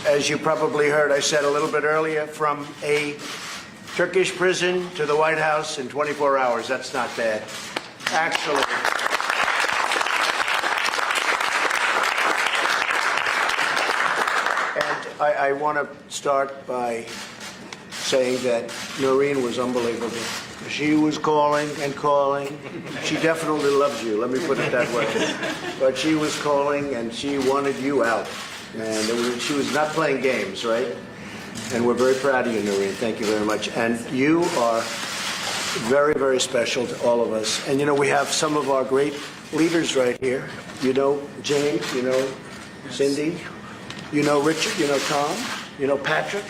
as you probably heard, I said a little bit earlier, from a Turkish prison to the White House in 24 hours. That's not bad. Actually. And I want to start by saying that Noreen was unbelievable. She was calling and calling. She definitely loves you, let me put it that way. But she was calling and she wanted you out. And she was not playing games, right? And we're very proud of you, Noreen. Thank you very much. And you are very, very special to all of us. And, you know, we have some of our great leaders right here. You know James, you know Cindy, you know Richard, you know Tom, you know Patrick,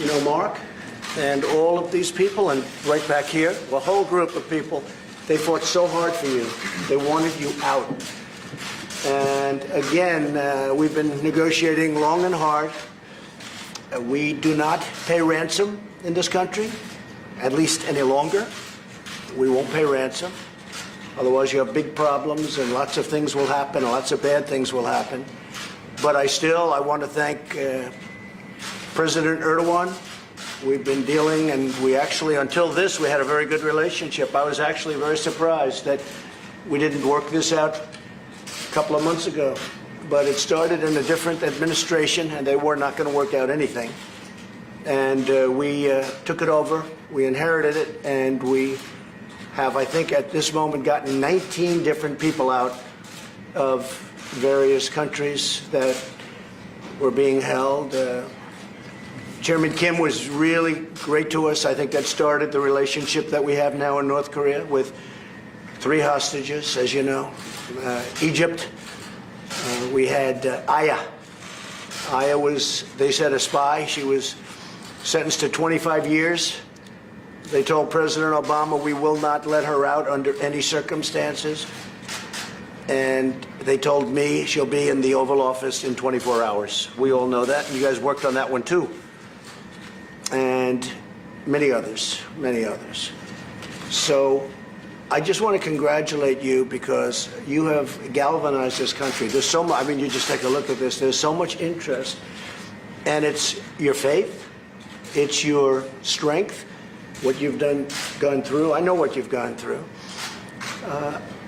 you know Mark, and all of these people. And right back here, a whole group of people, they fought so hard for you. They wanted you out. And again, we've been negotiating long and hard. We do not pay ransom in this country, at least any longer. We won't pay ransom. Otherwise, you have big problems and lots of things will happen, and lots of bad things will happen. But I want to thank President Erdogan. We've been dealing, and we actually, until this, we had a very good relationship. I was actually very surprised that we didn't work this out a couple of months ago. But it started in a different administration, and they were not going to work out anything. And we took it over, we inherited it, and we have, I think, at this moment, gotten 19 different people out of various countries that were being held. Chairman Kim was really great to us. I think that started the relationship that we have now in North Korea with 3 hostages, as you know. Egypt. We had Aya. Aya was, they said, a spy. She was sentenced to 25 years. They told President Obama, we will not let her out under any circumstances. And they told me she'll be in the Oval Office in 24 hours. We all know that. You guys worked on that one, too. And many others, many others. So I just want to congratulate you because you have galvanized this country. There's so much, I mean, you just take a look at this. There's so much interest. And it's your faith. It's your strength, what you've gone through. I know what you've gone through.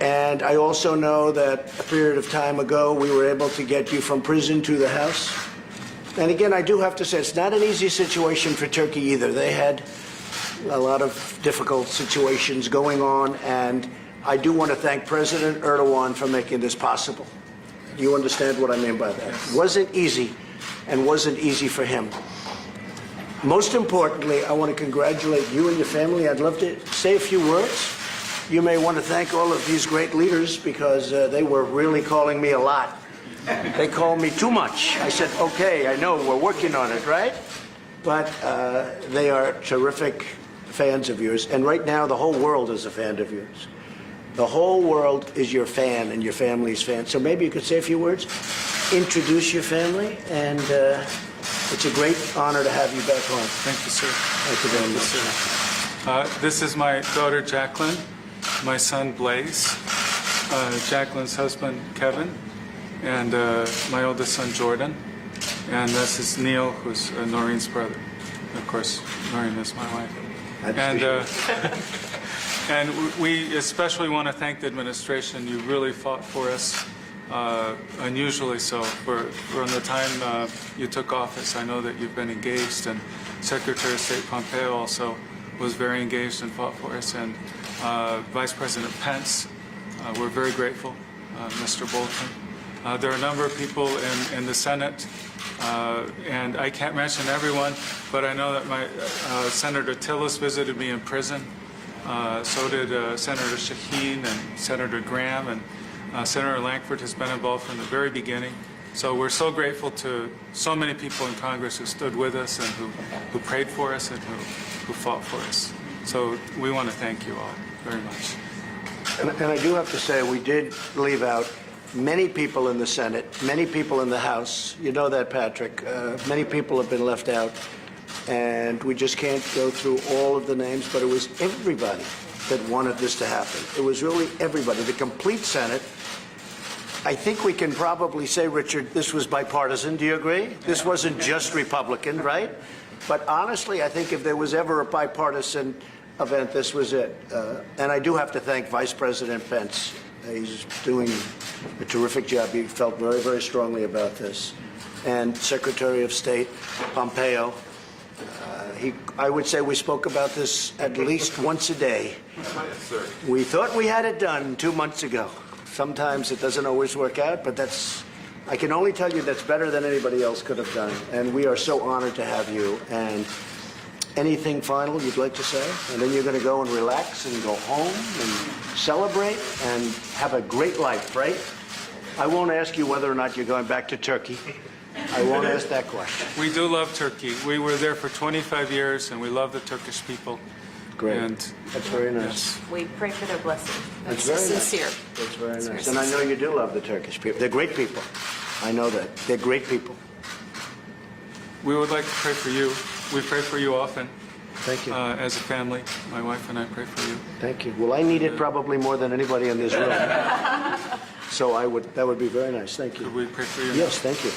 And I also know that a period of time ago, we were able to get you from prison to the House. And again, I do have to say, it's not an easy situation for Turkey either. They had a lot of difficult situations going on, and I do want to thank President Erdogan for making this possible. Do you understand what I mean by that? It wasn't easy, and wasn't easy for him. Most importantly, I want to congratulate you and your family. I'd love to say a few words. You may want to thank all of these great leaders because they were really calling me a lot. They called me too much. I said, okay, I know, we're working on it, right? But they are terrific fans of yours. And right now, the whole world is a fan of yours. The whole world is your fan and your family's fan. So maybe you could say a few words, introduce your family, and it's a great honor to have you back home. Thank you, sir. Thank you very much. This is my daughter, Jacqueline, my son, Blaze, Jacqueline's husband, Kevin, and my oldest son, Jordan. And this is Neil, who's Noreen's brother. Of course, Noreen is my wife. And we especially want to thank the administration. You really fought for us, unusually so. From the time you took office, I know that you've been engaged, and Secretary of State Pompeo also was very engaged and fought for us. And Vice President Pence, we're very grateful, Mr. Bolton. There are a number of people in the Senate, and I can't mention everyone, but I know that my Senator Tillis visited me in prison. So did Senator Shaheen and Senator Graham, and Senator Lankford has been involved from the very beginning. So we're so grateful to so many people in Congress who stood with us and who prayed for us and who fought for us. So we want to thank you all very much. And I do have to say, we did leave out many people in the Senate, many people in the House. You know that, Patrick. Many people have been left out. And we just can't go through all of the names, but it was everybody that wanted this to happen. It was really everybody, the complete Senate. I think we can probably say, Richard, this was bipartisan. Do you agree? This wasn't just Republican, right? But honestly, I think if there was ever a bipartisan event, this was it. And I do have to thank Vice President Pence. He's doing a terrific job. He felt very, very strongly about this. And Secretary of State Pompeo. I would say we spoke about this at least once a day. We thought we had it done 2 months ago. Sometimes it doesn't always work out, but I can only tell you that's better than anybody else could have done. And we are so honored to have you. And anything final you'd like to say? And then you're going to go and relax and go home and celebrate and have a great life, right? I won't ask you whether or not you're going back to Turkey. I won't ask that question. We do love Turkey. We were there for 25 years, and we love the Turkish people. Great. And That's very nice. We pray for their blessing. That's That's very sincere. nice. That's very It's nice. very And I know you do love the Turkish people. They're great people. I know that. They're great people. we would like to pray for you. We pray for you often Thank you. as a family. My wife and I pray for you. Thank you. Well, I need it probably more than anybody in this room. So that would be very nice. Thank you. Could we pray for you? Yes, thank you.